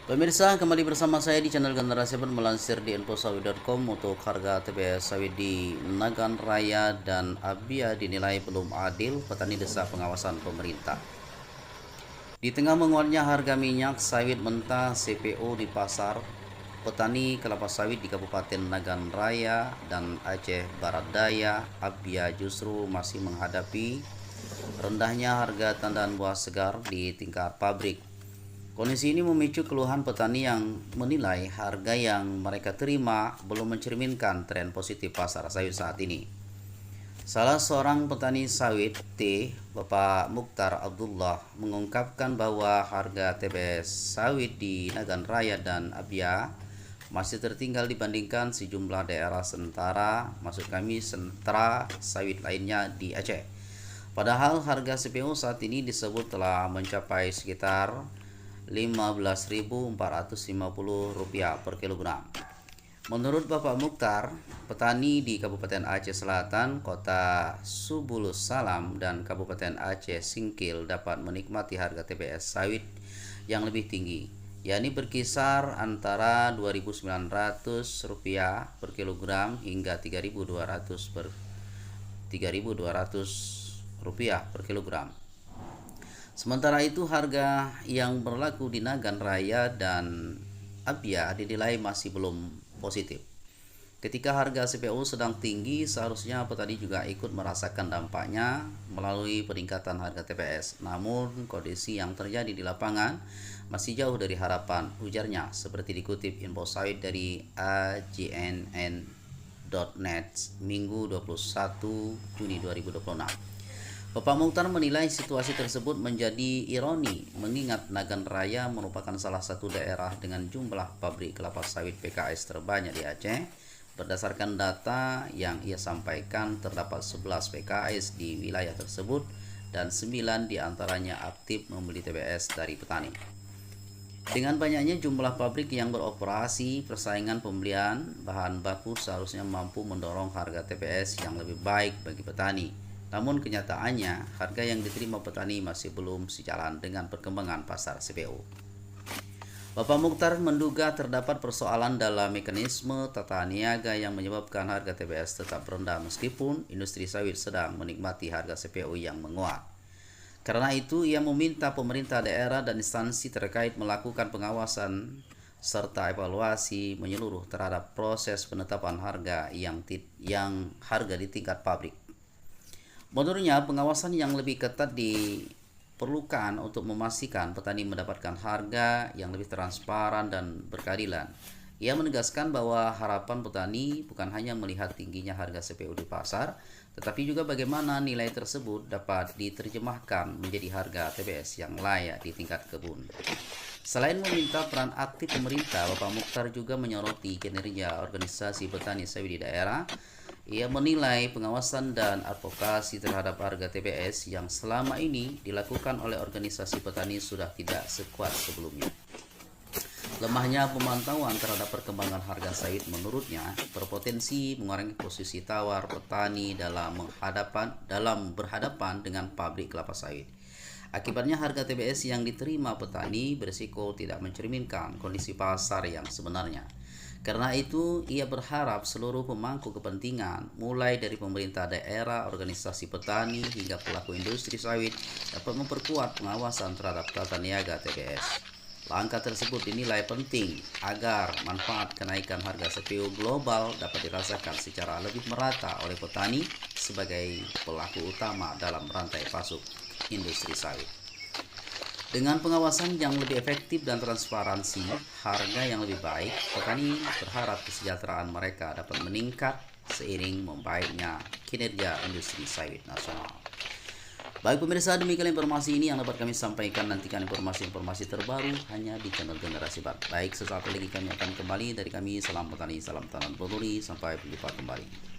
Pemirsa, kembali bersama saya di channel Generasi Sawit melansir di infosawit.com. Untuk harga TBS sawit di Nagan Raya dan Abia dinilai belum adil, petani desak pengawasan pemerintah. Di tengah menguatnya harga minyak sawit mentah CPO di pasar, petani kelapa sawit di Kabupaten Nagan Raya dan Aceh Barat Daya, Abia justru masih menghadapi rendahnya harga tandan buah segar di tingkat pabrik. Kondisi ini memicu keluhan petani yang menilai harga yang mereka terima belum mencerminkan tren positif pasar sawit saat ini. Salah seorang petani sawit Bapak Mukhtar Abdullah, mengungkapkan bahwa harga TBS sawit di Nagan Raya dan Abia masih tertinggal dibandingkan sejumlah daerah sentra sawit lainnya di Aceh. Padahal harga CPO saat ini disebut telah mencapai sekitar Rp15.450 per kilogram. Menurut Bapak Mukhtar, petani di Kabupaten Aceh Selatan, Kota Subulus Salam, dan Kabupaten Aceh Singkil dapat menikmati harga TBS sawit yang lebih tinggi, yakni berkisar antara Rp2.900 per kilogram hingga Rp3.200 per kilogram. Sementara itu, harga yang berlaku di Nagan Raya dan Abia dinilai masih belum positif. Ketika harga CPO sedang tinggi, seharusnya petani juga ikut merasakan dampaknya melalui peningkatan harga TPS. Namun, kondisi yang terjadi di lapangan masih jauh dari harapan, ujarnya, seperti dikutip info sawit dari AJNN.net Minggu 21 Juni 2026. Bapak Mukhtar menilai situasi tersebut menjadi ironi mengingat Nagan Raya merupakan salah satu daerah dengan jumlah pabrik kelapa sawit PKS terbanyak di Aceh. Berdasarkan data yang ia sampaikan, terdapat 11 PKS di wilayah tersebut dan 9 diantaranya aktif membeli TBS dari petani. Dengan banyaknya jumlah pabrik yang beroperasi, persaingan pembelian bahan baku seharusnya mampu mendorong harga TBS yang lebih baik bagi petani. Namun kenyataannya, harga yang diterima petani masih belum sejalan dengan perkembangan pasar CPO. Bapak Mukhtar menduga terdapat persoalan dalam mekanisme tata niaga yang menyebabkan harga TBS tetap rendah meskipun industri sawit sedang menikmati harga CPO yang menguat. Karena itu, ia meminta pemerintah daerah dan instansi terkait melakukan pengawasan serta evaluasi menyeluruh terhadap proses penetapan harga yang harga di tingkat pabrik. Menurutnya, pengawasan yang lebih ketat diperlukan untuk memastikan petani mendapatkan harga yang lebih transparan dan berkeadilan. Ia menegaskan bahwa harapan petani bukan hanya melihat tingginya harga CPO di pasar, tetapi juga bagaimana nilai tersebut dapat diterjemahkan menjadi harga TBS yang layak di tingkat kebun. Selain meminta peran aktif pemerintah, Bapak Mukhtar juga menyoroti kinerja organisasi petani sawit di daerah. Ia menilai pengawasan dan advokasi terhadap harga TBS yang selama ini dilakukan oleh organisasi petani sudah tidak sekuat sebelumnya. Lemahnya pemantauan terhadap perkembangan harga sawit menurutnya berpotensi mengurangi posisi tawar petani dalam berhadapan dengan pabrik kelapa sawit. Akibatnya harga TBS yang diterima petani berisiko tidak mencerminkan kondisi pasar yang sebenarnya. Karena itu, ia berharap seluruh pemangku kepentingan, mulai dari pemerintah daerah, organisasi petani, hingga pelaku industri sawit, dapat memperkuat pengawasan terhadap tata niaga TBS. Langkah tersebut dinilai penting agar manfaat kenaikan harga CPO global dapat dirasakan secara lebih merata oleh petani sebagai pelaku utama dalam rantai pasok industri sawit. Dengan pengawasan yang lebih efektif dan transparansi harga yang lebih baik, petani berharap kesejahteraan mereka dapat meningkat seiring membaiknya kinerja industri sawit nasional. Baik pemirsa, demikian informasi ini yang dapat kami sampaikan. Nantikan informasi-informasi terbaru hanya di channel Generasi Barat. Baik, sesaat lagi kami akan kembali. Dari kami, salam petani, salam tanam peduli. Sampai berjumpa kembali.